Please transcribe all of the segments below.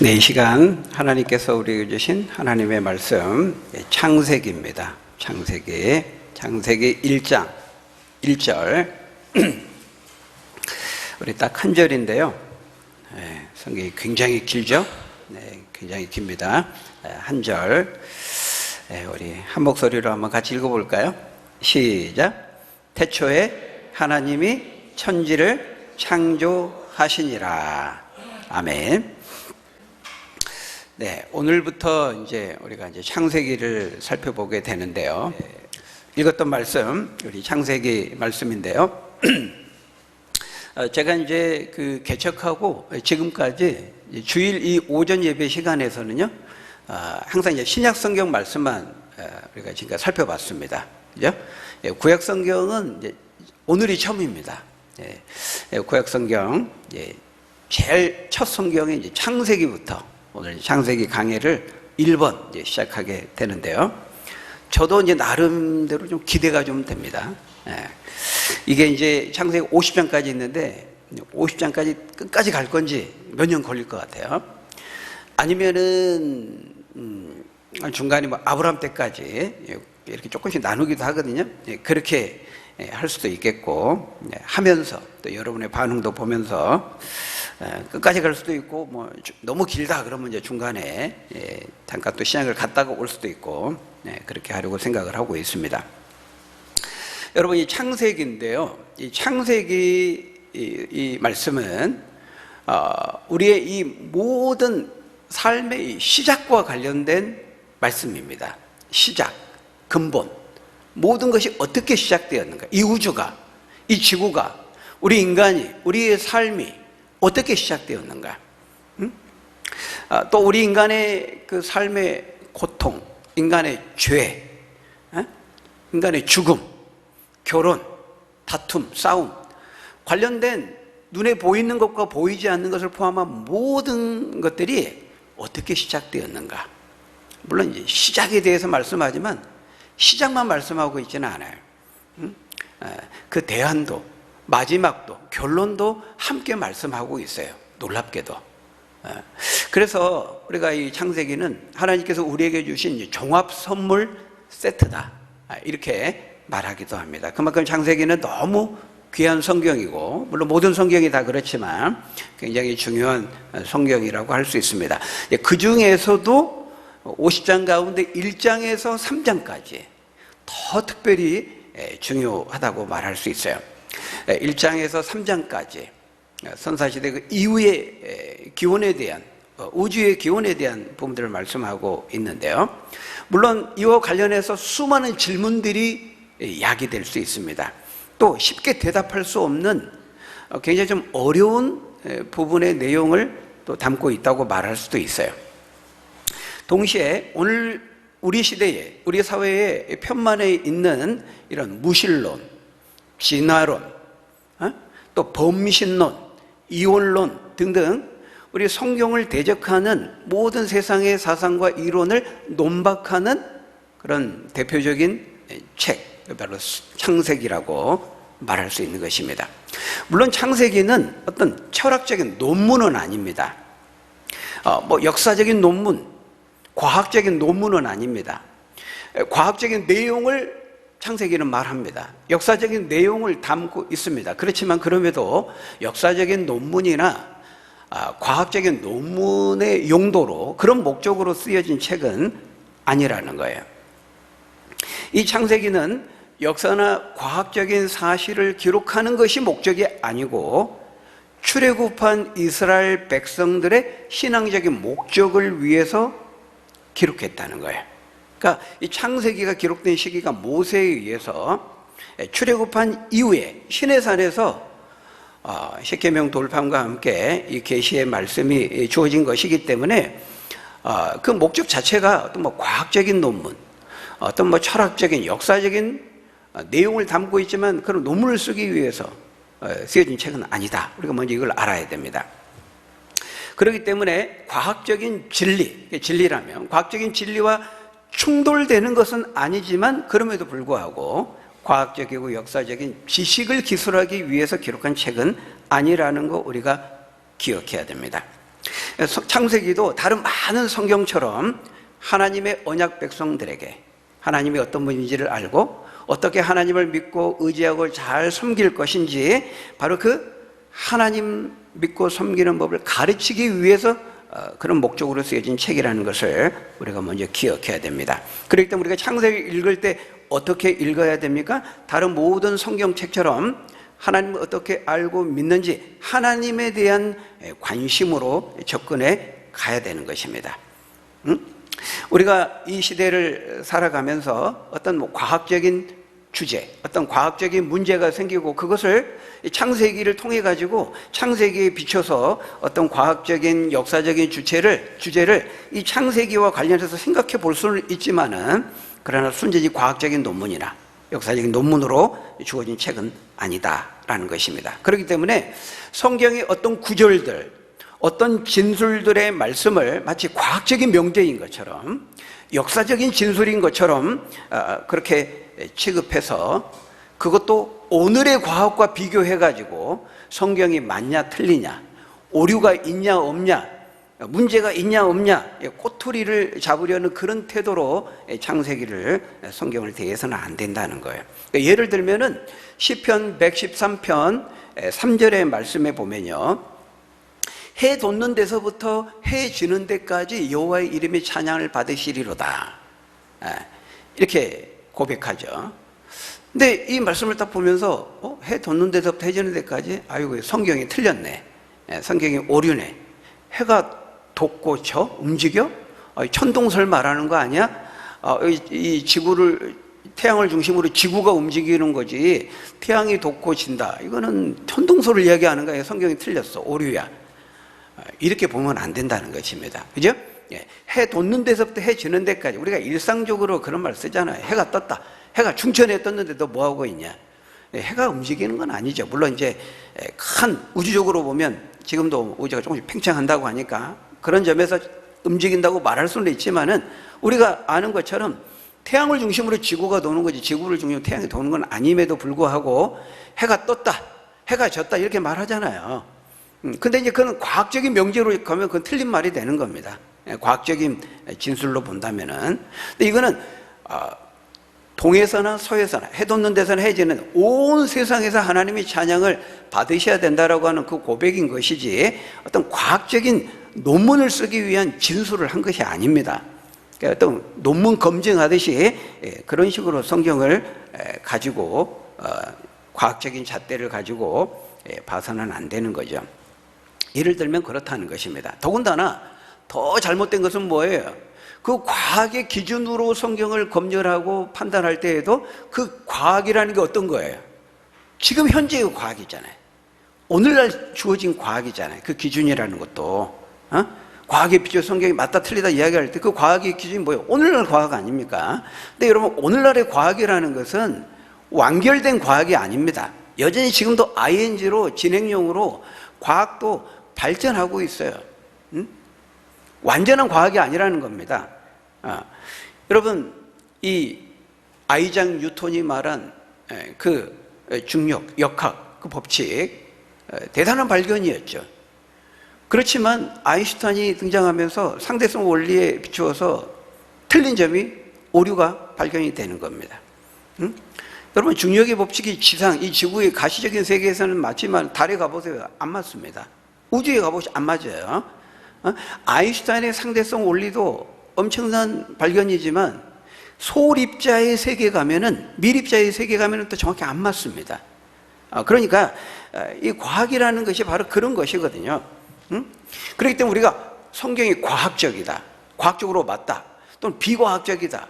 네, 이 시간 하나님께서 우리에게 주신 하나님의 말씀 창세기입니다. 창세기 1장 1절 우리 딱 한 절인데요. 성경이 굉장히 길죠? 네, 굉장히 깁니다. 한 절 우리 한 목소리로 한번 같이 읽어볼까요? 시작. 태초에 하나님이 천지를 창조하시니라. 아멘. 네, 오늘부터 이제 우리가 창세기를 살펴보게 되는데요. 읽었던 말씀, 우리 창세기 말씀인데요. 제가 이제 개척하고 지금까지 주일 이 오전 예배 시간에서는요, 항상 이제 신약 성경 말씀만 우리가 지금 살펴봤습니다. 그죠? 구약 성경은 이제 오늘이 처음입니다. 구약 성경, 제일 첫 성경의 이제 창세기부터 오늘 창세기 강해를 1번 시작하게 되는데요. 저도 이제 나름대로 좀 기대가 좀 됩니다. 이게 이제 창세기 50장까지 있는데 50장까지 끝까지 갈 건지 몇 년 걸릴 것 같아요. 아니면은 중간에 뭐 아브라함 때까지 이렇게 조금씩 나누기도 하거든요. 그렇게 할 수도 있겠고, 하면서 또 여러분의 반응도 보면서 끝까지 갈 수도 있고, 뭐 너무 길다 그러면 이제 중간에 잠깐 또 신약을 갔다가 올 수도 있고, 그렇게 하려고 생각을 하고 있습니다. 여러분, 이 창세기인데요. 이 창세기 이 말씀은 우리의 이 모든 삶의 시작과 관련된 말씀입니다. 시작, 근본. 모든 것이 어떻게 시작되었는가? 이 우주가, 이 지구가, 우리 인간이, 우리의 삶이 어떻게 시작되었는가? 또 우리 인간의 그 삶의 고통, 인간의 죄, 인간의 죽음, 결혼, 다툼, 싸움, 관련된 눈에 보이는 것과 보이지 않는 것을 포함한 모든 것들이 어떻게 시작되었는가? 물론 이제 시작에 대해서 말씀하지만 시작만 말씀하고 있지는 않아요. 그 대안도, 마지막도, 결론도 함께 말씀하고 있어요. 놀랍게도. 그래서 우리가 이 창세기는 하나님께서 우리에게 주신 종합 선물 세트다, 이렇게 말하기도 합니다. 그만큼 창세기는 너무 귀한 성경이고, 물론 모든 성경이 다 그렇지만 굉장히 중요한 성경이라고 할 수 있습니다. 그 중에서도 50장 가운데 1장에서 3장까지 더 특별히 중요하다고 말할 수 있어요. 1장에서 3장까지 선사시대 그 이후의 기원에 대한, 우주의 기원에 대한 부분들을 말씀하고 있는데요. 물론 이와 관련해서 수많은 질문들이 야기될 수 있습니다. 또 쉽게 대답할 수 없는 굉장히 좀 어려운 부분의 내용을 또 담고 있다고 말할 수도 있어요. 동시에 오늘 우리 시대에, 우리 사회의 편만에 있는 이런 무신론, 진화론, 또 범신론, 이원론 등등 우리 성경을 대적하는 모든 세상의 사상과 이론을 논박하는 그런 대표적인 책, 바로 창세기라고 말할 수 있는 것입니다. 물론 창세기는 어떤 철학적인 논문은 아닙니다. 뭐 역사적인 논문, 과학적인 논문은 아닙니다. 과학적인 내용을 창세기는 말합니다. 역사적인 내용을 담고 있습니다. 그렇지만 그럼에도 역사적인 논문이나 과학적인 논문의 용도로, 그런 목적으로 쓰여진 책은 아니라는 거예요. 이 창세기는 역사나 과학적인 사실을 기록하는 것이 목적이 아니고 출애굽한 이스라엘 백성들의 신앙적인 목적을 위해서 기록했다는 거예요. 그러니까 이 창세기가 기록된 시기가 모세에 의해서 출애굽한 이후에 시내산에서 십계명 돌판과 함께 이 계시의 말씀이 주어진 것이기 때문에 그 목적 자체가 어떤 뭐 과학적인 논문, 어떤 뭐 철학적인 역사적인 내용을 담고 있지만 그런 논문을 쓰기 위해서 쓰여진 책은 아니다. 우리가 먼저 이걸 알아야 됩니다. 그렇기 때문에 과학적인 진리라면 과학적인 진리와 충돌되는 것은 아니지만 그럼에도 불구하고 과학적이고 역사적인 지식을 기술하기 위해서 기록한 책은 아니라는 거 우리가 기억해야 됩니다. 창세기도 다른 많은 성경처럼 하나님의 언약 백성들에게 하나님이 어떤 분인지를 알고 어떻게 하나님을 믿고 의지하고 잘 섬길 것인지 바로 그 하나님 믿고 섬기는 법을 가르치기 위해서 그런 목적으로 쓰여진 책이라는 것을 우리가 먼저 기억해야 됩니다. 그렇기 때문에 우리가 창세기 읽을 때 어떻게 읽어야 됩니까? 다른 모든 성경책처럼 하나님을 어떻게 알고 믿는지 하나님에 대한 관심으로 접근해 가야 되는 것입니다. 우리가 이 시대를 살아가면서 어떤 과학적인 주제, 어떤 과학적인 문제가 생기고 그것을 창세기를 통해 가지고 창세기에 비춰서 어떤 과학적인 역사적인 주제를 이 창세기와 관련해서 생각해 볼 수는 있지만은 그러나 순전히 과학적인 논문이나 역사적인 논문으로 주어진 책은 아니다라는 것입니다. 그렇기 때문에 성경의 어떤 구절들, 어떤 진술들의 말씀을 마치 과학적인 명제인 것처럼 역사적인 진술인 것처럼 그렇게 취급해서 그것도 오늘의 과학과 비교해가지고 성경이 맞냐 틀리냐, 오류가 있냐 없냐, 문제가 있냐 없냐 꼬투리를 잡으려는 그런 태도로 창세기를 성경을 대해서는 안 된다는 거예요. 예를 들면은 시편 113편 3절의 말씀에 보면요, 해 돋는 데서부터 해 지는 데까지 여호와의 이름의 찬양을 받으시리로다, 이렇게 고백하죠. 근데 이 말씀을 딱 보면서 해 돋는 데서부터 해 지는 데까지, 아이고 성경이 틀렸네, 성경이 오류네, 해가 돋고 져? 움직여? 천동설 말하는 거 아니야? 이 지구를, 태양을 중심으로 지구가 움직이는 거지 태양이 돋고 진다, 이거는 천동설을 이야기하는 거예요. 성경이 틀렸어, 오류야. 이렇게 보면 안 된다는 것입니다. 그죠? 해 돋는 데서부터 해 지는 데까지, 우리가 일상적으로 그런 말 쓰잖아요. 해가 떴다, 해가 중천에 떴는데 너 뭐하고 있냐? 해가 움직이는 건 아니죠. 물론 이제 큰 우주적으로 보면 지금도 우주가 조금씩 팽창한다고 하니까 그런 점에서 움직인다고 말할 수는 있지만은 우리가 아는 것처럼 태양을 중심으로 지구가 도는 거지 지구를 중심으로 태양이 도는 건 아님에도 불구하고 해가 떴다, 해가 졌다 이렇게 말하잖아요. 근데 이제 그건 과학적인 명제로 가면 그건 틀린 말이 되는 겁니다. 과학적인 진술로 본다면은. 근데 이거는 동에서나 서에서나 해 돋는 데서나 해 지는 온 세상에서 하나님의 찬양을 받으셔야 된다라고 하는 그 고백인 것이지 어떤 과학적인 논문을 쓰기 위한 진술을 한 것이 아닙니다. 그러니까 어떤 논문 검증하듯이 그런 식으로 성경을 가지고 과학적인 잣대를 가지고 봐서는 안 되는 거죠. 예를 들면 그렇다는 것입니다. 더군다나 더 잘못된 것은 뭐예요? 그 과학의 기준으로 성경을 검열하고 판단할 때에도 그 과학이라는 게 어떤 거예요? 지금 현재의 과학이잖아요. 오늘날 주어진 과학이잖아요. 그 기준이라는 것도 과학에 비춰서 성경이 맞다 틀리다 이야기할 때 그 과학의 기준이 뭐예요? 오늘날 과학 아닙니까? 근데 여러분, 오늘날의 과학이라는 것은 완결된 과학이 아닙니다. 여전히 지금도 ING로 진행형으로 과학도 발전하고 있어요. 완전한 과학이 아니라는 겁니다. 여러분, 이 아이작 뉴턴이 말한 그 중력, 역학, 그 법칙 대단한 발견이었죠. 그렇지만 아인슈타인이 등장하면서 상대성 원리에 비추어서 틀린 점이, 오류가 발견이 되는 겁니다. 여러분, 중력의 법칙이 지상, 이 지구의 가시적인 세계에서는 맞지만 달에 가보세요. 안 맞습니다. 우주에 가보시면 안 맞아요. 아인슈타인의 상대성 원리도 엄청난 발견이지만 소립자의 세계 가면은, 미립자의 세계 가면은 또 정확히 안 맞습니다. 그러니까 이 과학이라는 것이 바로 그런 것이거든요. 그렇기 때문에 우리가 성경이 과학적이다, 과학적으로 맞다, 또는 비과학적이다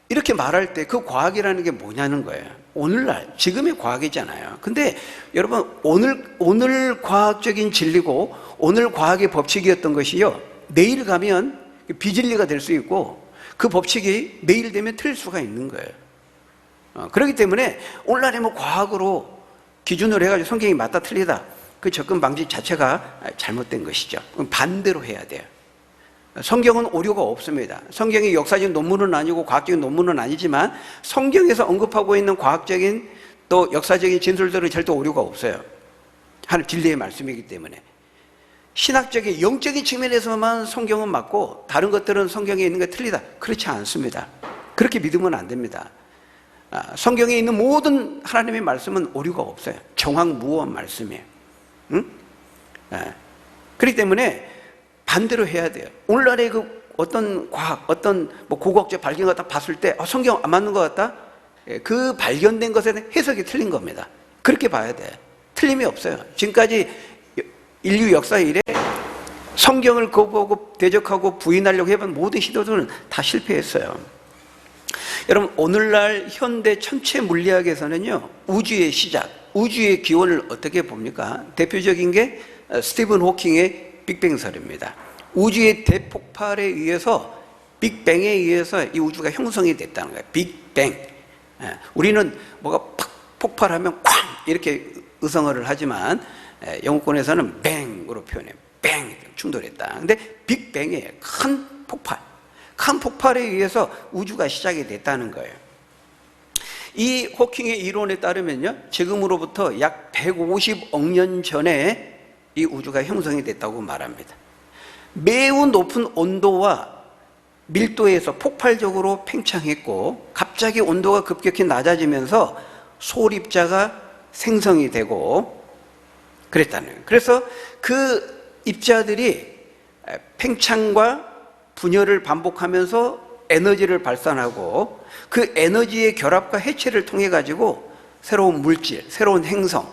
이렇게 말할 때 그 과학이라는 게 뭐냐는 거예요. 오늘날 지금의 과학이잖아요. 근데 여러분, 오늘 과학적인 진리고 오늘 과학의 법칙이었던 것이요, 내일 가면 비진리가 될 수 있고 그 법칙이 내일 되면 틀릴 수가 있는 거예요. 그렇기 때문에 오늘날에 뭐 과학으로 기준으로 해가지고 성경이 맞다 틀리다, 그 접근 방식 자체가 잘못된 것이죠. 반대로 해야 돼요. 성경은 오류가 없습니다. 성경이 역사적인 논문은 아니고 과학적인 논문은 아니지만 성경에서 언급하고 있는 과학적인 또 역사적인 진술들은 절대 오류가 없어요. 하나님 진리의 말씀이기 때문에. 신학적인 영적인 측면에서만 성경은 맞고 다른 것들은 성경에 있는 게 틀리다, 그렇지 않습니다. 그렇게 믿으면 안 됩니다. 성경에 있는 모든 하나님의 말씀은 오류가 없어요. 정확무어한 말씀이에요. 응? 그렇기 때문에 반대로 해야 돼요. 오늘날의 그 어떤 과학, 어떤 뭐 고고학적 발견 같다 봤을 때 성경 안 맞는 것 같다? 그 발견된 것에 대한 해석이 틀린 겁니다. 그렇게 봐야 돼. 틀림이 없어요. 지금까지 인류 역사 이래 성경을 거부하고 대적하고 부인하려고 해본 모든 시도들은 다 실패했어요. 여러분, 오늘날 현대 천체 물리학에서는요, 우주의 시작, 우주의 기원을 어떻게 봅니까? 대표적인 게 스티븐 호킹의 빅뱅설입니다. 우주의 대폭발에 의해서, 빅뱅에 의해서 이 우주가 형성이 됐다는 거예요. 빅뱅. 우리는 뭐가 팍 폭발하면 쾅 이렇게 의성어를 하지만 영어권에서는 뱅으로 표현해요. 뱅, 충돌했다. 근데 빅뱅이에요. 큰 폭발. 큰 폭발에 의해서 우주가 시작이 됐다는 거예요. 이 호킹의 이론에 따르면요, 지금으로부터 약 150억 년 전에 이 우주가 형성이 됐다고 말합니다. 매우 높은 온도와 밀도에서 폭발적으로 팽창했고, 갑자기 온도가 급격히 낮아지면서 소립자가 생성이 되고 그랬다는 거예요. 그래서 그 입자들이 팽창과 분열을 반복하면서 에너지를 발산하고, 그 에너지의 결합과 해체를 통해 가지고 새로운 물질, 새로운 행성,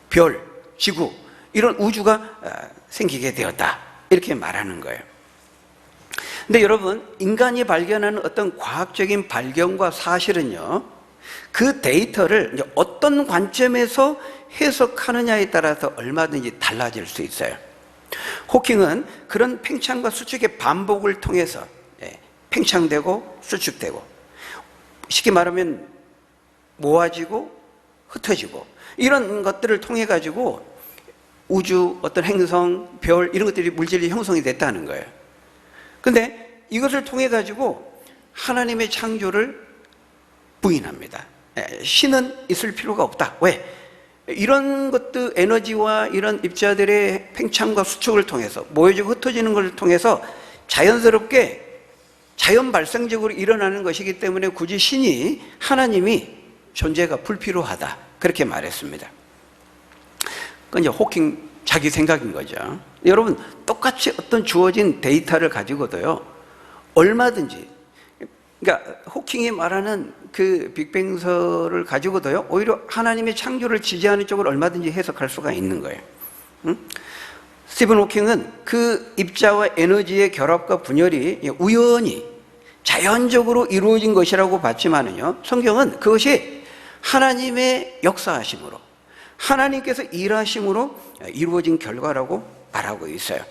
별, 지구, 이런 우주가 생기게 되었다, 이렇게 말하는 거예요. 근데 여러분, 인간이 발견하는 어떤 과학적인 발견과 사실은요, 그 데이터를 이제 어떤 관점에서 해석하느냐에 따라서 얼마든지 달라질 수 있어요. 호킹은 그런 팽창과 수축의 반복을 통해서 팽창되고 수축되고, 쉽게 말하면 모아지고 흩어지고, 이런 것들을 통해 가지고 우주, 어떤 행성, 별, 이런 것들이 물질이 형성이 됐다는 거예요. 근데 이것을 통해 가지고 하나님의 창조를 부인합니다. 신은 있을 필요가 없다. 왜? 이런 것들, 에너지와 이런 입자들의 팽창과 수축을 통해서, 모여지고 흩어지는 것을 통해서 자연스럽게 자연 발생적으로 일어나는 것이기 때문에 굳이 신이, 하나님이 존재가 불필요하다, 그렇게 말했습니다. 그건 이제 호킹 자기 생각인 거죠. 여러분, 똑같이 어떤 주어진 데이터를 가지고도요, 얼마든지, 그러니까 호킹이 말하는 그 빅뱅설을 가지고도요, 오히려 하나님의 창조를 지지하는 쪽을 얼마든지 해석할 수가 있는 거예요. 스티븐 호킹은 그 입자와 에너지의 결합과 분열이 우연히 자연적으로 이루어진 것이라고 봤지만은요, 성경은 그것이 하나님의 역사하심으로, 하나님께서 일하심으로 이루어진 결과라고 말하고 있어요.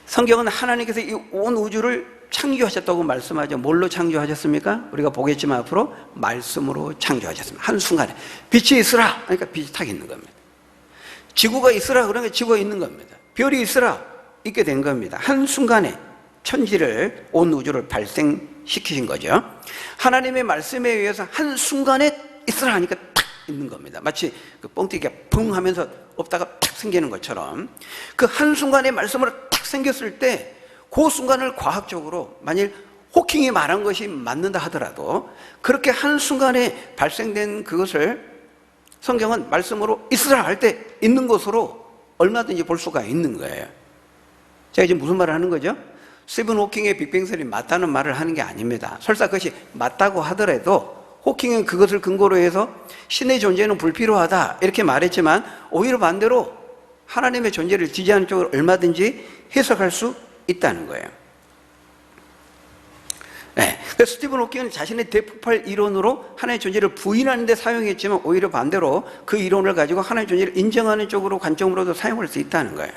성경은 하나님께서 이 온 우주를 창조하셨다고 말씀하죠. 뭘로 창조하셨습니까? 우리가 보겠지만 앞으로 말씀으로 창조하셨습니다. 한순간에 빛이 있으라, 그러니까 빛이 딱 있는 겁니다. 지구가 있으라, 그러니까 지구가 있는 겁니다. 별이 있으라, 있게 된 겁니다. 한순간에 천지를, 온 우주를 발생시키신 거죠. 하나님의 말씀에 의해서 한순간에 있으라 하니까 딱 있는 겁니다. 마치 그 뻥튀기가 붕 하면서 없다가 탁 생기는 것처럼, 그 한순간에 말씀으로 딱 생겼을 때 그 순간을 과학적으로, 만일 호킹이 말한 것이 맞는다 하더라도 그렇게 한순간에 발생된 그것을 성경은 말씀으로 있으라 할 때 있는 것으로 얼마든지 볼 수가 있는 거예요. 제가 지금 무슨 말을 하는 거죠? 스티븐 호킹의 빅뱅설이 맞다는 말을 하는 게 아닙니다. 설사 그것이 맞다고 하더라도 호킹은 그것을 근거로 해서 신의 존재는 불필요하다, 이렇게 말했지만, 오히려 반대로 하나님의 존재를 지지하는 쪽으로 얼마든지 해석할 수 있다는 거예요. 그래서 스티븐 호킹은 자신의 대폭발 이론으로 하나님의 존재를 부인하는 데 사용했지만, 오히려 반대로 그 이론을 가지고 하나님의 존재를 인정하는 쪽으로, 관점으로도 사용할 수 있다는 거예요.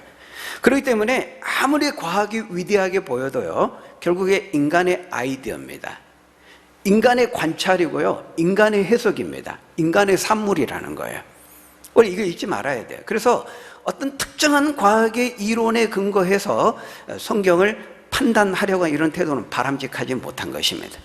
그렇기 때문에 아무리 과학이 위대하게 보여도요, 결국에 인간의 아이디어입니다. 인간의 관찰이고요, 인간의 해석입니다. 인간의 산물이라는 거예요. 우리 이거 잊지 말아야 돼요. 그래서 어떤 특정한 과학의 이론에 근거해서 성경을 판단하려고 하는 이런 태도는 바람직하지 못한 것입니다.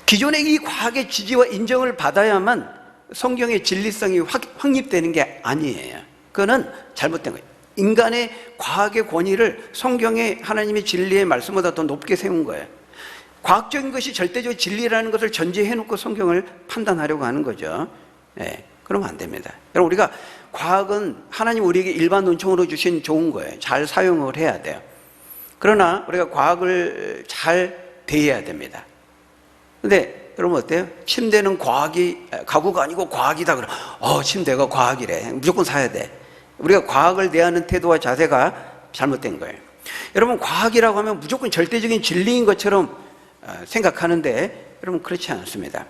기존의 이 과학의 지지와 인정을 받아야만 성경의 진리성이 확립되는 게 아니에요. 그거는 잘못된 거예요. 인간의 과학의 권위를 성경의 하나님의 진리의 말씀보다 더 높게 세운 거예요. 과학적인 것이 절대적 진리라는 것을 전제해놓고 성경을 판단하려고 하는 거죠. 네, 그러면 안 됩니다. 여러분, 우리가 과학은 하나님 우리에게 일반 논총으로 주신 좋은 거예요. 잘 사용을 해야 돼요. 그러나 우리가 과학을 잘 대해야 됩니다. 근데 여러분 어때요? 침대는 가구가 아니고 과학이다 그러면 침대가 과학이래, 무조건 사야 돼. 우리가 과학을 대하는 태도와 자세가 잘못된 거예요. 여러분, 과학이라고 하면 무조건 절대적인 진리인 것처럼 생각하는데 여러분, 그렇지 않습니다.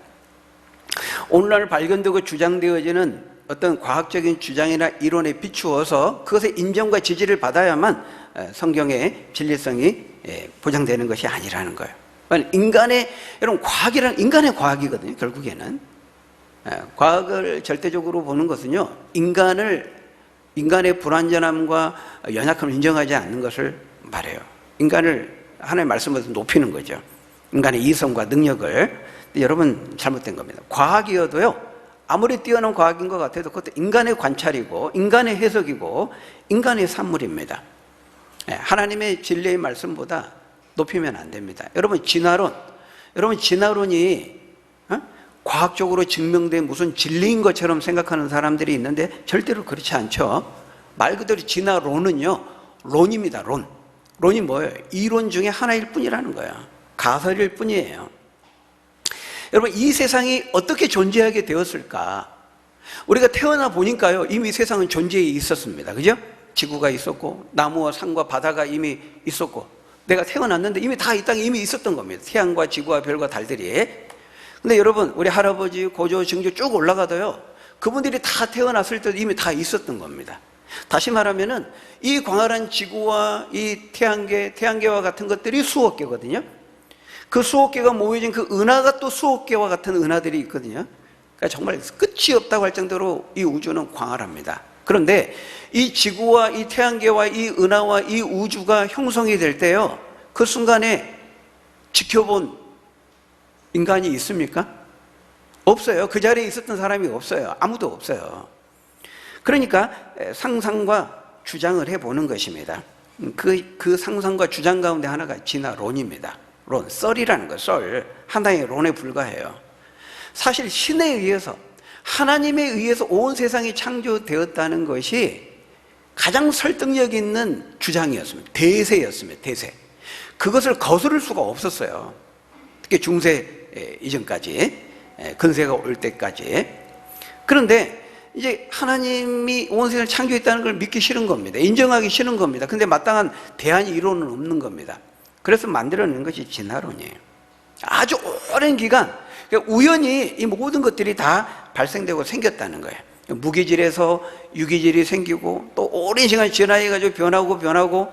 오늘날 발견되고 주장되어지는 어떤 과학적인 주장이나 이론에 비추어서 그것의 인정과 지지를 받아야만 성경의 진리성이 보장되는 것이 아니라는 거예요. 여러분, 과학이란 인간의 과학이거든요. 결국에는 과학을 절대적으로 보는 것은요, 인간의 불완전함과 연약함을 인정하지 않는 것을 말해요. 인간을 하나님의 말씀에서 높이는 거죠. 인간의 이성과 능력을. 여러분, 잘못된 겁니다. 과학이어도요, 아무리 뛰어난 과학인 것 같아도 그것도 인간의 관찰이고 인간의 해석이고 인간의 산물입니다. 하나님의 진리의 말씀보다 높이면 안 됩니다. 여러분, 진화론이 과학적으로 증명된 무슨 진리인 것처럼 생각하는 사람들이 있는데 절대로 그렇지 않죠. 말 그대로 진화론은요, 론입니다. 론이 뭐예요? 이론 중에 하나일 뿐이라는 거예요. 가설일 뿐이에요. 여러분, 이 세상이 어떻게 존재하게 되었을까? 우리가 태어나 보니까요, 이미 세상은 존재해 있었습니다. 그죠? 지구가 있었고 나무와 산과 바다가 이미 있었고, 내가 태어났는데 이미 다 이 땅에 이미 있었던 겁니다. 태양과 지구와 별과 달들이. 근데 여러분, 우리 할아버지, 고조, 증조 쭉 올라가도요, 그분들이 다 태어났을 때도 이미 다 있었던 겁니다. 다시 말하면은 이 광활한 지구와 이 태양계와 같은 것들이 수억 개거든요. 그 수억 개가 모여진 그 은하가 또 수억 개와 같은 은하들이 있거든요. 그러니까 정말 끝이 없다고 할 정도로 이 우주는 광활합니다. 그런데 이 지구와 이 태양계와 이 은하와 이 우주가 형성이 될 때요, 그 순간에 지켜본 인간이 있습니까? 없어요. 그 자리에 있었던 사람이 없어요. 아무도 없어요. 그러니까 상상과 주장을 해보는 것입니다. 그 상상과 주장 가운데 하나가 진화론입니다. 썰이라는 거예요. 썰. 하나의 론에 불과해요. 사실 신에 의해서, 하나님에 의해서 온 세상이 창조되었다는 것이 가장 설득력 있는 주장이었습니다. 대세였습니다. 대세. 그것을 거스를 수가 없었어요. 특히 중세 이전까지, 근세가 올 때까지. 그런데 이제 하나님이 온 세상을 창조했다는 걸 믿기 싫은 겁니다. 인정하기 싫은 겁니다. 근데 마땅한 대안이 이론은 없는 겁니다. 그래서 만들어낸 것이 진화론이에요. 아주 오랜 기간 우연히 이 모든 것들이 다 발생되고 생겼다는 거예요. 무기질에서 유기질이 생기고 또 오랜 시간 진화해가지고 변하고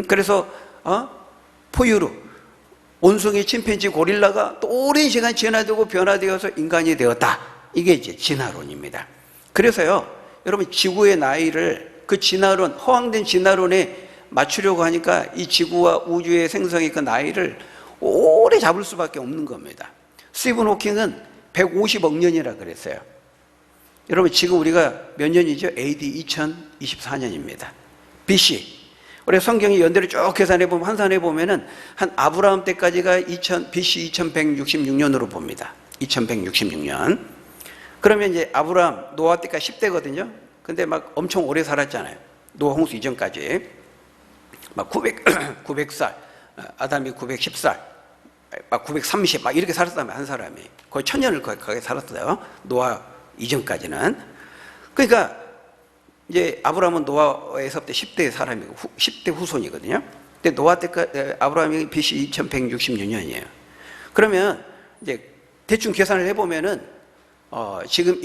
그래서 포유류, 원숭이, 침팬지, 고릴라가 또 오랜 시간 진화되고 변화되어서 인간이 되었다. 이게 이제 진화론입니다. 그래서요, 여러분, 지구의 나이를 그 진화론, 허황된 진화론에 맞추려고 하니까 이 지구와 우주의 생성의 그 나이를 오래 잡을 수밖에 없는 겁니다. 스티븐 호킹은 150억 년이라 그랬어요. 여러분, 지금 우리가 몇 년이죠? AD 2024년입니다. BC. 우리 성경이 연대를 쭉 계산해보면, 환산해보면은 한 아브라함 때까지가 BC 2166년으로 봅니다. 2166년. 그러면 이제 아브라함, 노아 때까지 10대거든요. 근데 막 엄청 오래 살았잖아요. 노아 홍수 이전까지. 막 900살, 아담이 910살, 막 930, 막 이렇게 살았다면 한 사람이. 거의 1000년을 거의 살았어요. 노아 이전까지는. 그러니까 이제 아브라함은 노아에서부터 10대 사람이고 10대 후손이거든요. 근데 노아 때까지 아브라함이 BC 2166년이에요. 그러면 이제 대충 계산을 해보면은 지금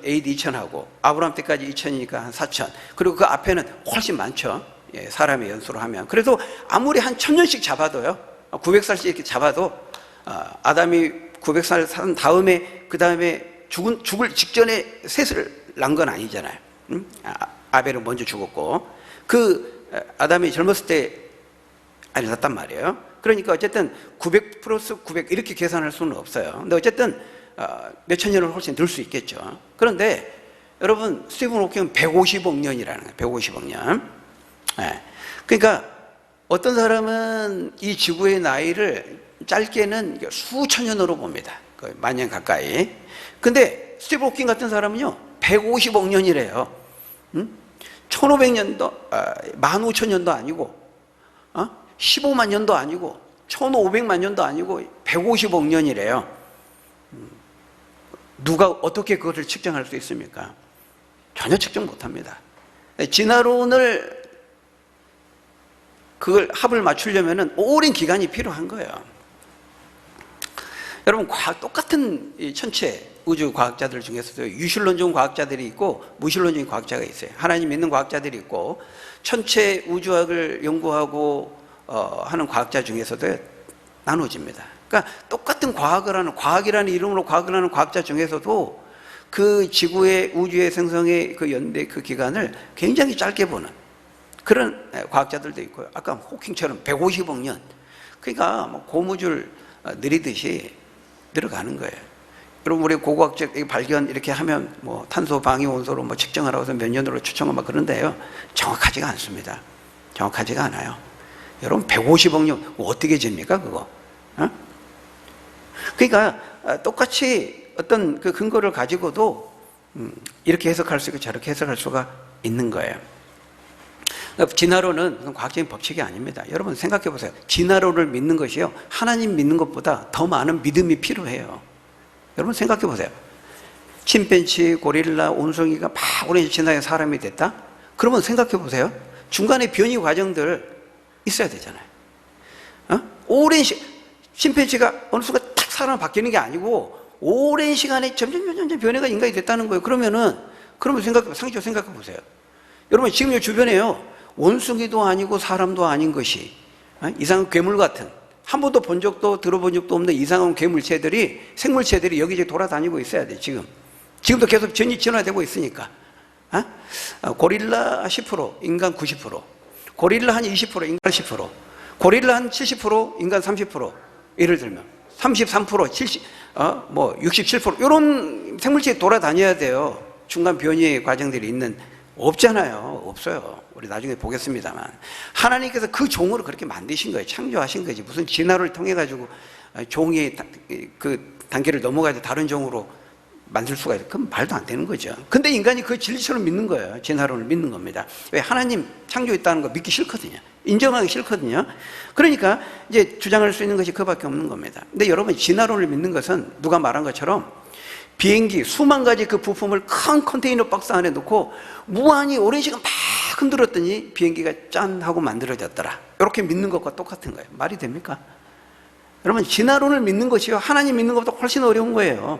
AD 2000하고 아브라함 때까지 2000이니까 한 4000. 그리고 그 앞에는 훨씬 많죠. 사람의 연수로 하면. 그래서 아무리 한 1000년씩 잡아도요, 900살씩 이렇게 잡아도 아담이 900살 산 다음에 그 다음에 죽을 직전에 셋을 낳은 건 아니잖아요. 아벨은 먼저 죽었고 그 아담이 젊었을 때 안 낳았단 말이에요. 그러니까 어쨌든 900 플러스 900 이렇게 계산할 수는 없어요. 근데 어쨌든 몇천 년을 훨씬 들 수 있겠죠. 그런데 여러분 스티븐 호킹은 150억 년이라는 거예요. 150억 년. 네. 그러니까 어떤 사람은 이 지구의 나이를 짧게는 수천 년으로 봅니다. 거의 만 년 가까이. 근데 스티븐 호킹 같은 사람은요 150억 년이래요. 1500년도 15,000년도 아니고 15만 년도 아니고 1500만 년도 아니고 150억 년이래요. 누가 어떻게 그것을 측정할 수 있습니까? 전혀 측정 못합니다. 진화론을 그걸 합을 맞추려면 오랜 기간이 필요한 거예요. 여러분 똑같은 천체 우주 과학자들 중에서도 유실론적 과학자들이 있고 무실론적인 과학자가 있어요. 하나님 믿는 과학자들이 있고 천체 우주학을 연구하고 하는 과학자 중에서도 나눠집니다. 그러니까 똑같은 과학이라는 이름으로 과학을 하는 과학자 중에서도 그 지구의 우주의 생성의 그 연대 그 기간을 굉장히 짧게 보는 그런 과학자들도 있고요. 아까 호킹처럼 150억 년. 그러니까 뭐 고무줄 느리듯이 늘어가는 거예요. 여러분 우리 고고학적 발견 이렇게 하면 뭐 탄소 방위 온도로 뭐 측정하라고 해서 몇 년으로 추정하고 막 그런데요. 정확하지가 않습니다. 정확하지가 않아요. 여러분 150억 년 어떻게 됩니까 그거? 그러니까 똑같이 어떤 그 근거를 가지고도 이렇게 해석할 수 있고 저렇게 해석할 수가 있는 거예요. 진화론은 과학적인 법칙이 아닙니다. 여러분 생각해 보세요. 진화론을 믿는 것이요 하나님 믿는 것보다 더 많은 믿음이 필요해요. 여러분 생각해 보세요. 침팬치, 고릴라, 온송이가 막 오랜 지나게 사람이 됐다? 그러면 생각해 보세요. 중간에 변이 과정들 있어야 되잖아요. 오랜 침팬치가 어느 순간 탁 사람 바뀌는 게 아니고 오랜 시간에 점점 변해가 인간이 됐다는 거예요. 그러면 상식적으로 생각해 보세요. 여러분 지금 요 주변에요. 원숭이도 아니고 사람도 아닌 것이 이상한 괴물 같은 한 번도 본 적도 들어본 적도 없는 이상한 괴물체들이 생물체들이 여기저기 돌아다니고 있어야 돼. 지금도 계속 진화되고 있으니까. 고릴라 10%, 인간 90%, 고릴라 한 20%, 인간 10%, 고릴라 한 70%, 인간 30%. 예를 들면 33%, 70, 67% 이런 생물체가 돌아다녀야 돼요. 중간 변이의 과정들이 있는 없잖아요. 없어요. 우리 나중에 보겠습니다만 하나님께서 그 종으로 그렇게 만드신 거예요. 창조하신 거지. 무슨 진화를 통해 가지고 종이 그 단계를 넘어가야 다른 종으로 만들 수가 있어요. 그건 말도 안 되는 거죠. 근데 인간이 그 진리처럼 믿는 거예요. 진화론을 믿는 겁니다. 왜? 하나님 창조했다는 거 믿기 싫거든요. 인정하기 싫거든요. 그러니까 이제 주장할 수 있는 것이 그밖에 없는 겁니다. 근데 여러분 진화론을 믿는 것은 누가 말한 것처럼 비행기 수만 가지 그 부품을 큰 컨테이너 박스 안에 넣고 무한히 오랜 시간 막 흔들었더니 비행기가 짠 하고 만들어졌더라. 이렇게 믿는 것과 똑같은 거예요. 말이 됩니까? 여러분 진화론을 믿는 것이요 하나님 믿는 것보다 훨씬 어려운 거예요.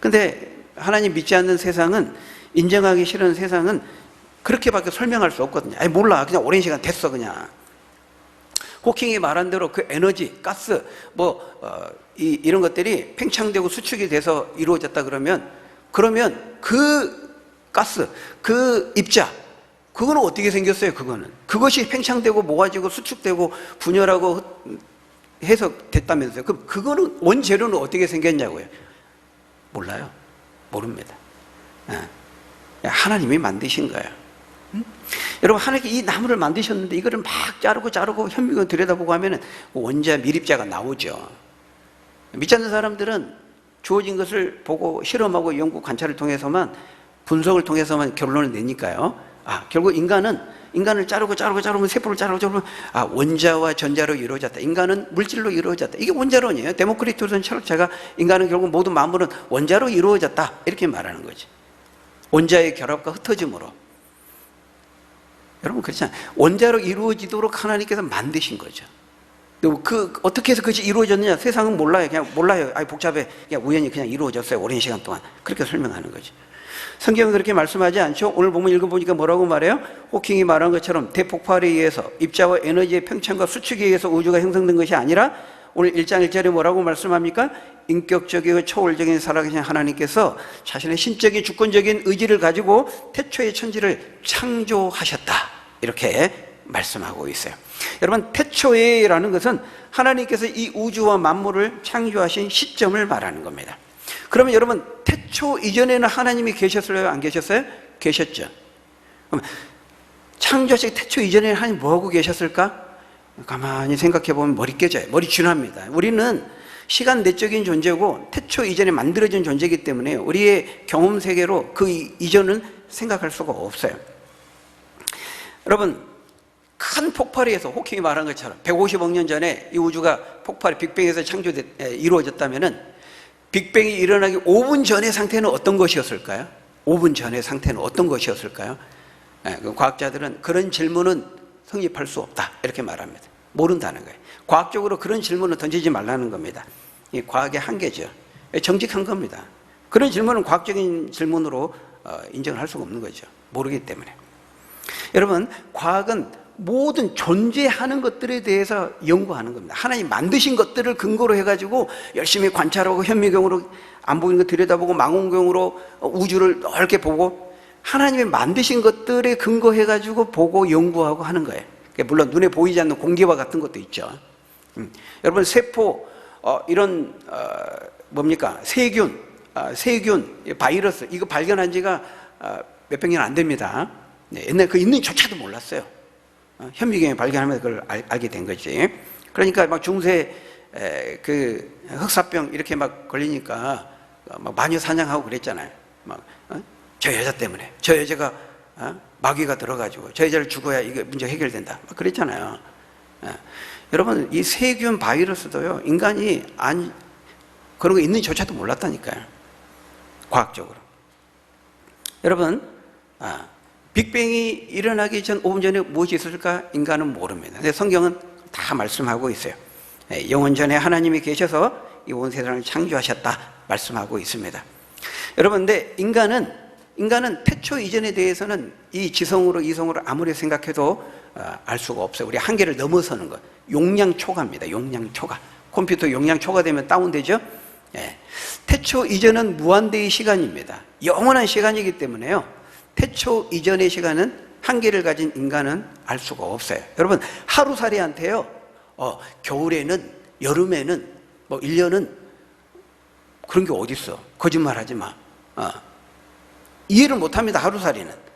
근데 하나님 믿지 않는 세상은, 인정하기 싫은 세상은 그렇게밖에 설명할 수 없거든요. 몰라 그냥 오랜 시간 됐어 그냥. 호킹이 말한 대로 그 에너지, 가스, 이런 것들이 팽창되고 수축이 돼서 이루어졌다 그러면 그 가스, 그 입자, 그거는 어떻게 생겼어요? 그것이 팽창되고 모아지고 수축되고 분열하고 해서 됐다면서요. 그럼 그거는 원재료는 어떻게 생겼냐고요? 몰라요. 모릅니다. 하나님이 만드신 거예요. 여러분 하나님께 이 나무를 만드셨는데 이거를 막 자르고 현미경 들여다보고 하면은 원자 밀입자가 나오죠. 믿지 않는 사람들은 주어진 것을 보고 실험하고 연구 관찰을 통해서만, 분석을 통해서만 결론을 내니까요. 결국 인간을 자르고 세포를 자르고 원자와 전자로 이루어졌다. 인간은 물질로 이루어졌다. 이게 원자론이에요. 데모크리투스는 철학자가 인간은 결국 모든 만물은 원자로 이루어졌다 이렇게 말하는 거지. 원자의 결합과 흩어짐으로. 여러분 그렇잖아요. 원자로 이루어지도록 하나님께서 만드신 거죠. 어떻게 해서 그것이 이루어졌느냐? 세상은 몰라요. 그냥 몰라요. 복잡해. 그냥 우연히 그냥 이루어졌어요. 오랜 시간 동안. 그렇게 설명하는 거죠. 성경은 그렇게 말씀하지 않죠. 오늘 본문 읽어보니까 뭐라고 말해요? 호킹이 말한 것처럼 대폭발에 의해서 입자와 에너지의 팽창과 수축에 의해서 우주가 형성된 것이 아니라 오늘 1장 1절에 뭐라고 말씀합니까? 인격적이고 초월적인 살아계신 하나님께서 자신의 신적인 주권적인 의지를 가지고 태초의 천지를 창조하셨다 이렇게 말씀하고 있어요. 여러분 태초에라는 것은 하나님께서 이 우주와 만물을 창조하신 시점을 말하는 겁니다. 그러면 여러분, 태초 이전에는 하나님이 계셨어요? 안 계셨어요? 계셨죠. 그럼 창조하시기 태초 이전에는 하나님 뭐하고 계셨을까? 가만히 생각해 보면 머리 깨져요. 머리 쥐납니다. 우리는 시간 내적인 존재고 태초 이전에 만들어진 존재이기 때문에 우리의 경험 세계로 그 이전은 생각할 수가 없어요. 여러분, 큰 폭발이 해서 호킹이 말한 것처럼 150억 년 전에 이 우주가 폭발이 빅뱅에서 이루어졌다면은 빅뱅이 일어나기 5분 전의 상태는 어떤 것이었을까요? 5분 전의 상태는 어떤 것이었을까요? 과학자들은 그런 질문은 성립할 수 없다 이렇게 말합니다. 모른다는 거예요. 과학적으로 그런 질문을 던지지 말라는 겁니다. 이 과학의 한계죠. 정직한 겁니다. 그런 질문은 과학적인 질문으로 인정을 할 수가 없는 거죠. 모르기 때문에. 여러분, 과학은 모든 존재하는 것들에 대해서 연구하는 겁니다. 하나님 만드신 것들을 근거로 해가지고 열심히 관찰하고 현미경으로 안 보이는 거 들여다보고 망원경으로 우주를 넓게 보고 하나님이 만드신 것들에 근거해가지고 보고 연구하고 하는 거예요. 물론 눈에 보이지 않는 공기와 같은 것도 있죠. 여러분, 세포, 이런 뭡니까? 세균, 바이러스 이거 발견한 지가 몇백 년 안 됩니다. 옛날에 그 있는 조차도 몰랐어요. 현미경에 발견하면서 그걸 알게 된 거지. 그러니까 막 중세 그 흑사병 이렇게 막 걸리니까 막 마녀 사냥하고 그랬잖아요. 막 저 여자 때문에 저 여자가 마귀가 들어가지고 저 여자를 죽어야 이게 문제 해결된다. 막 그랬잖아요. 여러분, 이 세균 바이러스도요, 인간이 그런 거 있는지조차도 몰랐다니까요. 과학적으로. 여러분, 빅뱅이 일어나기 전 5분 전에 무엇이 있었을까? 인간은 모릅니다. 근데 성경은 다 말씀하고 있어요. 영원 전에 하나님이 계셔서 이 온 세상을 창조하셨다 말씀하고 있습니다. 여러분, 근데 인간은 태초 이전에 대해서는 이 지성으로 이성으로 아무리 생각해도 알 수가 없어요. 우리 한계를 넘어서는 것. 용량 초과입니다. 용량 초과. 컴퓨터 용량 초과되면 다운되죠? 태초 이전은 무한대의 시간입니다. 영원한 시간이기 때문에요, 태초 이전의 시간은 한계를 가진 인간은 알 수가 없어요. 여러분, 하루살이한테요, 겨울에는, 여름에는, 1년은 그런 게 어딨어. 거짓말 하지 마. 이해를 못 합니다.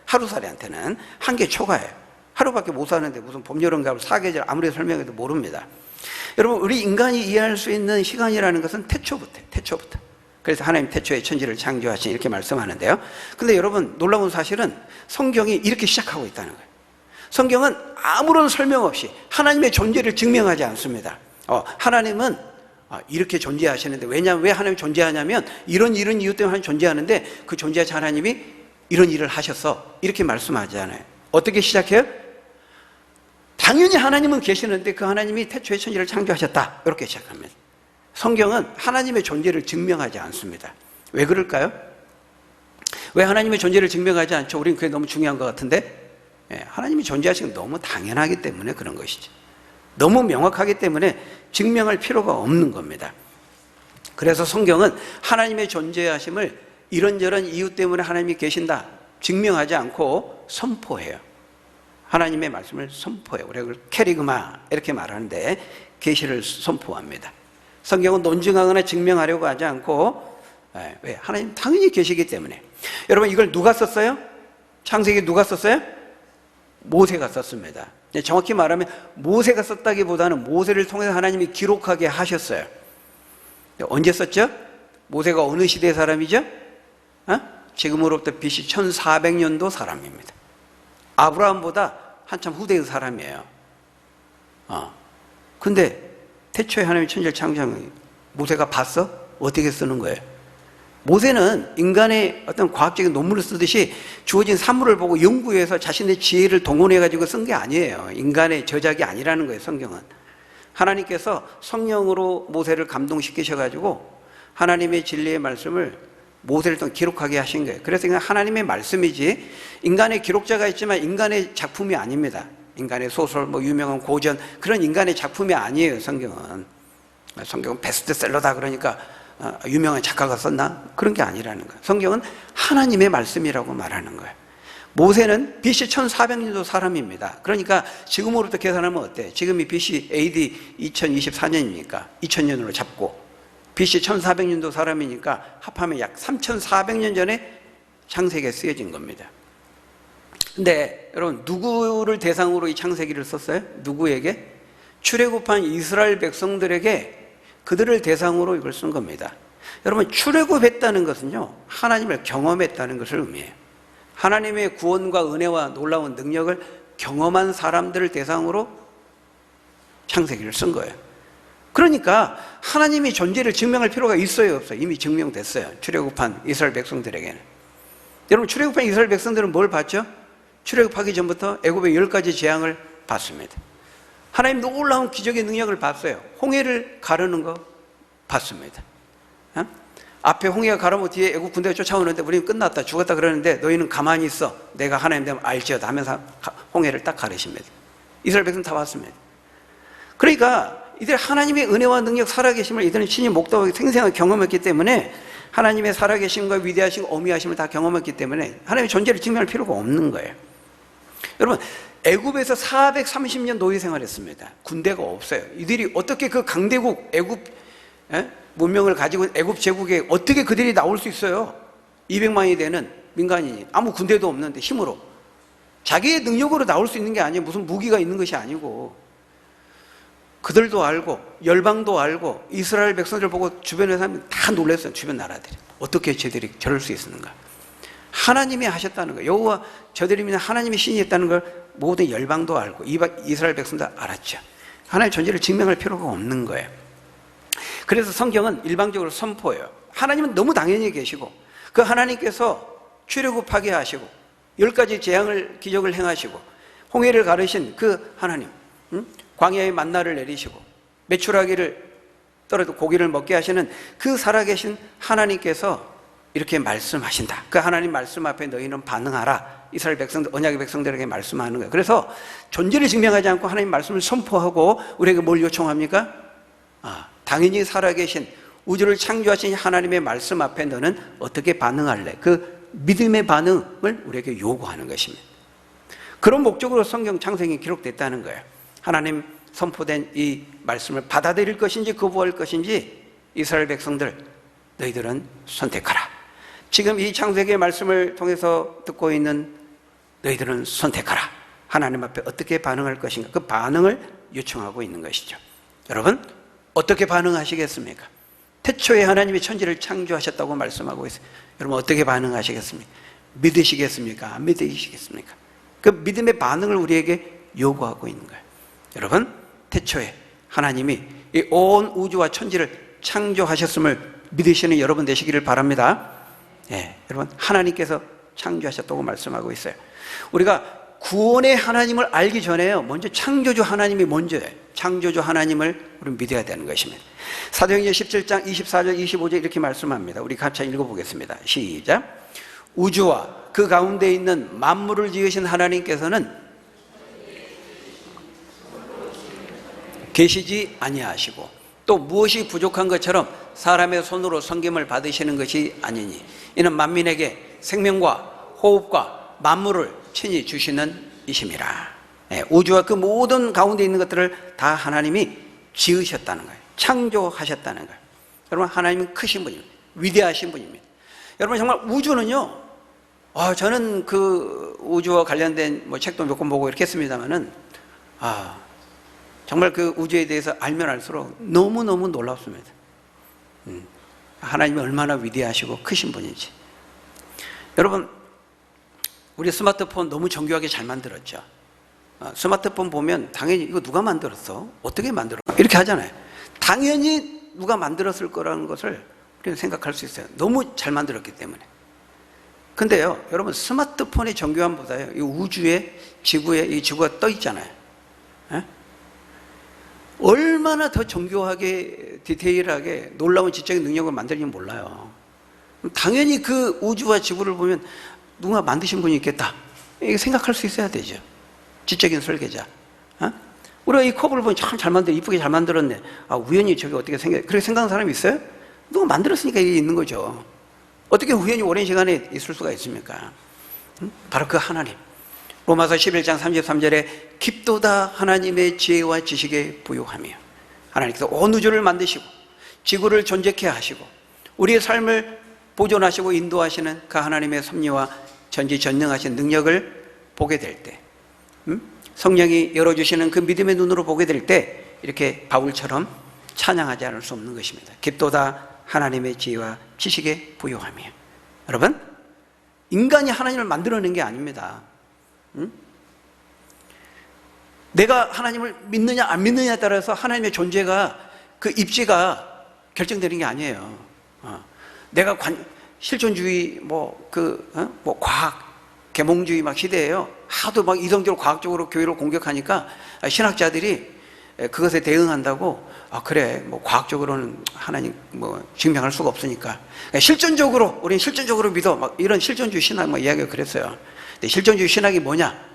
하루살이한테는 한계 초과예요. 하루밖에 못 사는데 무슨 봄, 여름, 가을, 사계절 아무리 설명해도 모릅니다. 여러분, 우리 인간이 이해할 수 있는 시간이라는 것은 태초부터. 그래서 하나님 태초에 천지를 창조하신 이렇게 말씀하는데요. 근데 여러분, 놀라운 사실은 성경이 이렇게 시작하고 있다는 거예요. 성경은 아무런 설명 없이 하나님의 존재를 증명하지 않습니다. 하나님은 이렇게 존재하시는데, 왜냐하면 왜 하나님이 존재하냐면 이런 이유 때문에 하나님이 존재하는데 그 존재하신 하나님이 이런 일을 하셨어, 이렇게 말씀하잖아요. 어떻게 시작해요? 당연히 하나님은 계시는데 그 하나님이 태초에 천지를 창조하셨다, 이렇게 시작합니다. 성경은 하나님의 존재를 증명하지 않습니다. 왜 그럴까요? 왜 하나님의 존재를 증명하지 않죠? 우리는 그게 너무 중요한 것 같은데, 하나님이 존재하시는 게 너무 당연하기 때문에 그런 것이죠. 너무 명확하기 때문에 증명할 필요가 없는 겁니다. 그래서 성경은 하나님의 존재하심을 이런저런 이유 때문에 하나님이 계신다 증명하지 않고 선포해요. 하나님의 말씀을 선포해요. 우리가 그걸 캐리그마 이렇게 말하는데, 계시를 선포합니다. 성경은 논증하거나 증명하려고 하지 않고, 왜? 하나님 당연히 계시기 때문에. 여러분, 이걸 누가 썼어요? 창세기 누가 썼어요? 모세가 썼습니다. 정확히 말하면 모세가 썼다기보다는 모세를 통해서 하나님이 기록하게 하셨어요. 언제 썼죠? 모세가 어느 시대 사람이죠? 지금으로부터 BC 1400년도 사람입니다. 아브라함보다 한참 후대의 사람이에요. 근데 태초에 하나님이 천지를 창조한 거예요. 모세가 봤어? 어떻게 쓰는 거예요? 모세는 인간의 어떤 과학적인 논문을 쓰듯이 주어진 사물을 보고 연구해서 자신의 지혜를 동원해가지고 쓴 게 아니에요. 인간의 저작이 아니라는 거예요, 성경은. 하나님께서 성령으로 모세를 감동시키셔가지고 하나님의 진리의 말씀을 모세를 통해 기록하게 하신 거예요. 그래서 이건 하나님의 말씀이지 인간의 기록자가 있지만 인간의 작품이 아닙니다. 인간의 소설, 유명한 고전, 그런 인간의 작품이 아니에요, 성경은. 성경은 베스트셀러다 그러니까 유명한 작가가 썼나? 그런 게 아니라는 거예요. 성경은 하나님의 말씀이라고 말하는 거예요. 모세는 BC 1400년도 사람입니다. 그러니까 지금으로부터 계산하면 어때? 지금이 BC AD 2024년이니까 2000년으로 잡고 BC 1400년도 사람이니까 합하면 약 3400년 전에 창세기에 쓰여진 겁니다. 근데 여러분, 누구를 대상으로 이 창세기를 썼어요? 누구에게? 출애굽한 이스라엘 백성들에게, 그들을 대상으로 이걸 쓴 겁니다. 여러분, 출애굽했다는 것은요, 하나님을 경험했다는 것을 의미해요. 하나님의 구원과 은혜와 놀라운 능력을 경험한 사람들을 대상으로 창세기를 쓴 거예요. 그러니까 하나님이 존재를 증명할 필요가 있어요, 없어요? 이미 증명됐어요. 출애굽한 이스라엘 백성들에게는. 여러분, 출애굽한 이스라엘 백성들은 뭘 봤죠? 출애굽하기 전부터 애굽의 10가지 재앙을 봤습니다. 하나님 놀라운 기적의 능력을 봤어요. 홍해를 가르는 거 봤습니다. 앞에 홍해가 가르고 뒤에 애국 군대가 쫓아오는데 우리는 끝났다, 죽었다 그러는데 너희는 가만히 있어, 내가 하나님 되면 알지어다 하면서 홍해를 딱 가르십니다. 이스라엘 백성 다 봤습니다. 그러니까 이들 하나님의 은혜와 능력, 살아계심을 이들은 친히 목도하고 생생하게 경험했기 때문에, 하나님의 살아계심과 위대하신 어미하심을 다 경험했기 때문에 하나님의 존재를 증명할 필요가 없는 거예요. 여러분, 애굽에서 430년 노예 생활했습니다. 군대가 없어요. 이들이 어떻게 그 강대국 애굽 문명을 가지고 애굽 제국에 어떻게 그들이 나올 수 있어요? 200만이 되는 민간인이 아무 군대도 없는데 힘으로, 자기의 능력으로 나올 수 있는 게 아니에요. 무슨 무기가 있는 것이 아니고. 그들도 알고 열방도 알고 이스라엘 백성들 보고 주변의 사람이 다 놀랐어요. 주변 나라들이 어떻게 저들이 저럴 수 있었는가. 하나님이 하셨다는 거예요. 여호와 저들이 하나님의 신이 있다는 걸 모든 열방도 알고 이스라엘 백성도 알았죠. 하나님의 존재를 증명할 필요가 없는 거예요. 그래서 성경은 일방적으로 선포해요. 하나님은 너무 당연히 계시고, 그 하나님께서 출애굽하게 하시고 10가지 재앙을, 기적을 행하시고 홍해를 가르신 그 하나님, 광야에 만나를 내리시고 메추라기를 떨어도 고기를 먹게 하시는 그 살아계신 하나님께서 이렇게 말씀하신다. 그 하나님 말씀 앞에 너희는 반응하라. 이스라엘 백성들, 언약의 백성들에게 말씀하는 거예요. 그래서 존재를 증명하지 않고 하나님 말씀을 선포하고 우리에게 뭘 요청합니까? 당연히 살아계신 우주를 창조하신 하나님의 말씀 앞에 너는 어떻게 반응할래? 그 믿음의 반응을 우리에게 요구하는 것입니다. 그런 목적으로 성경 창세기 기록됐다는 거예요. 하나님 선포된 이 말씀을 받아들일 것인지 거부할 것인지 이스라엘 백성들, 너희들은 선택하라. 지금 이 창세기의 말씀을 통해서 듣고 있는 너희들은 선택하라. 하나님 앞에 어떻게 반응할 것인가, 그 반응을 요청하고 있는 것이죠. 여러분, 어떻게 반응하시겠습니까? 태초에 하나님이 천지를 창조하셨다고 말씀하고 있어요. 여러분, 어떻게 반응하시겠습니까? 믿으시겠습니까? 안 믿으시겠습니까? 그 믿음의 반응을 우리에게 요구하고 있는 거예요. 여러분, 태초에 하나님이 이 온 우주와 천지를 창조하셨음을 믿으시는 여러분 되시기를 바랍니다. 여러분, 하나님께서 창조하셨다고 말씀하고 있어요. 우리가 구원의 하나님을 알기 전에요, 먼저 창조주 하나님이 먼저예요. 창조주 하나님을 우리는 믿어야 되는 것입니다. 사도행전 17장 24절 25절 이렇게 말씀합니다. 우리 같이 읽어보겠습니다. 시작. 우주와 그 가운데 있는 만물을 지으신 하나님께서는 계시지 아니하시고 또 무엇이 부족한 것처럼 사람의 손으로 섬김을 받으시는 것이 아니니 이는 만민에게 생명과 호흡과 만물을 친히 주시는 이심이라. 우주와 그 모든 가운데 있는 것들을 다 하나님이 지으셨다는 거예요. 창조하셨다는 거예요. 여러분, 하나님은 크신 분입니다. 위대하신 분입니다. 여러분, 정말 우주는요, 저는 그 우주와 관련된 책도 몇 권 보고 이렇게 했습니다만은, 정말 그 우주에 대해서 알면 알수록 너무너무 놀랍습니다. 하나님이 얼마나 위대하시고 크신 분인지. 여러분, 우리 스마트폰 너무 정교하게 잘 만들었죠. 스마트폰 보면 당연히 이거 누가 만들었어? 어떻게 만들었어? 이렇게 하잖아요. 당연히 누가 만들었을 거라는 것을 우리는 생각할 수 있어요. 너무 잘 만들었기 때문에. 근데요, 여러분, 스마트폰의 정교함보다요, 이 우주에, 지구에, 이 지구가 떠 있잖아요. 얼마나 더 정교하게, 디테일하게 놀라운 지적인 능력을 만들지는 몰라요. 당연히 그 우주와 지구를 보면 누가 만드신 분이 있겠다, 이렇게 생각할 수 있어야 되죠. 지적인 설계자. 우리가 이 컵을 보면 참 잘 만들어, 이쁘게 잘 만들었네. 우연히 저게 어떻게 그렇게 생각하는 사람이 있어요? 누가 만들었으니까 이게 있는 거죠. 어떻게 우연히 오랜 시간에 있을 수가 있습니까? 바로 그 하나님. 로마서 11장 33절에 깊도다 하나님의 지혜와 지식에 부유하며, 하나님께서 온 우주를 만드시고 지구를 존재케 하시고 우리의 삶을 보존하시고 인도하시는 그 하나님의 섭리와 전지전능하신 능력을 보게 될 때, 성령이 열어주시는 그 믿음의 눈으로 보게 될 때 이렇게 바울처럼 찬양하지 않을 수 없는 것입니다. 깊도다 하나님의 지혜와 지식에 부요하며. 여러분, 인간이 하나님을 만들어낸 게 아닙니다. 내가 하나님을 믿느냐 안 믿느냐에 따라서 하나님의 존재가 그 입지가 결정되는 게 아니에요. 내가 실존주의 과학 계몽주의 막 시대예요. 하도 막 이성적으로 과학적으로 교회를 공격하니까 신학자들이 그것에 대응한다고 그래 뭐 과학적으로는 하나님 뭐 증명할 수가 없으니까 실존적으로 우리는 실존적으로 믿어 막 이런 실존주의 신학 막 이야기가 그랬어요. 근데 실존주의 신학이 뭐냐?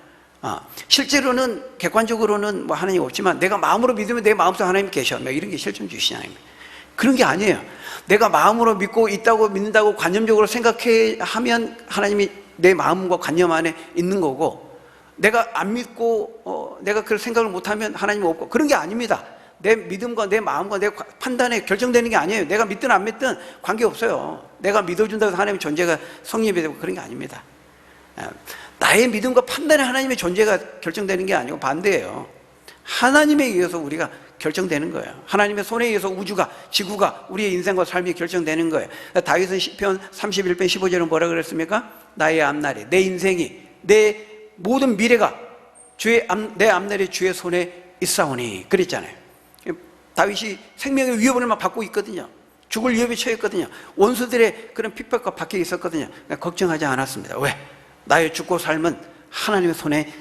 실제로는 객관적으로는 뭐 하나님 없지만 내가 마음으로 믿으면 내 마음속에 하나님이 계셔. 뭐 이런 게 실존주의 신학입니다. 그런 게 아니에요. 내가 마음으로 믿고 있다고 믿는다고 관념적으로 생각하면 하나님이 내 마음과 관념 안에 있는 거고, 내가 안 믿고 내가 그걸 생각을 못하면 하나님이 없고, 그런 게 아닙니다. 내 믿음과 내 마음과 내 판단에 결정되는 게 아니에요. 내가 믿든 안 믿든 관계없어요. 내가 믿어준다고 해서 하나님의 존재가 성립이 되고 그런 게 아닙니다. 나의 믿음과 판단에 하나님의 존재가 결정되는 게 아니고 반대예요. 하나님에 의해서 우리가 결정되는 거예요. 하나님의 손에 의해서 우주가, 지구가, 우리의 인생과 삶이 결정되는 거예요. 다윗은 시편 31편 15절은 뭐라 그랬습니까? 나의 앞날이, 내 인생이, 내 모든 미래가 내 앞날이 주의 손에 있사오니 그랬잖아요. 다윗이 생명의 위협을 막 받고 있거든요. 죽을 위협에 처했거든요. 원수들의 그런 핍박과 박해 있었거든요. 걱정하지 않았습니다. 왜? 나의 죽고 삶은 하나님의 손에,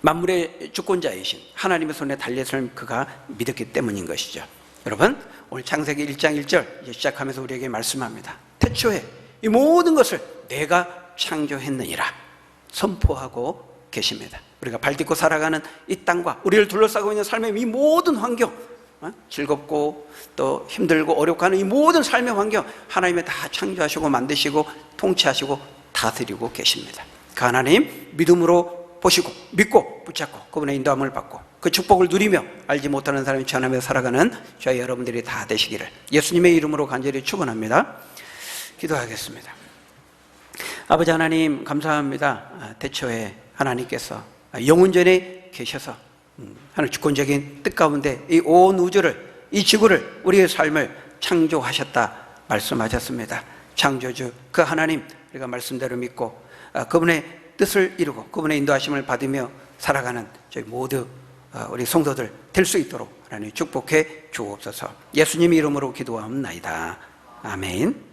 만물의 주권자이신 하나님의 손에 달렸을 그가 믿었기 때문인 것이죠. 여러분, 오늘 창세기 1장 1절 시작하면서 우리에게 말씀합니다. 태초에 이 모든 것을 내가 창조했느니라 선포하고 계십니다. 우리가 발딛고 살아가는 이 땅과 우리를 둘러싸고 있는 삶의 이 모든 환경, 즐겁고 또 힘들고 어렵고 하는 이 모든 삶의 환경, 하나님이 다 창조하시고 만드시고 통치하시고 다스리고 계십니다. 그 하나님 믿음으로 보시고 믿고 붙잡고 그분의 인도함을 받고 그 축복을 누리며 알지 못하는 사람이 전하며 살아가는 저희 여러분들이 다 되시기를 예수님의 이름으로 간절히 축원합니다. 기도하겠습니다. 아버지 하나님 감사합니다. 태초에 하나님께서 영원전에 계셔서 하나님 주권적인 뜻 가운데 이 온 우주를, 이 지구를, 우리의 삶을 창조하셨다 말씀하셨습니다. 창조주 그 하나님 우리가 말씀대로 믿고 그분의 뜻을 이루고 그분의 인도하심을 받으며 살아가는 저희 모두 우리 성도들 될 수 있도록 하나님 축복해 주옵소서. 예수님 이름으로 기도하옵나이다. 아멘.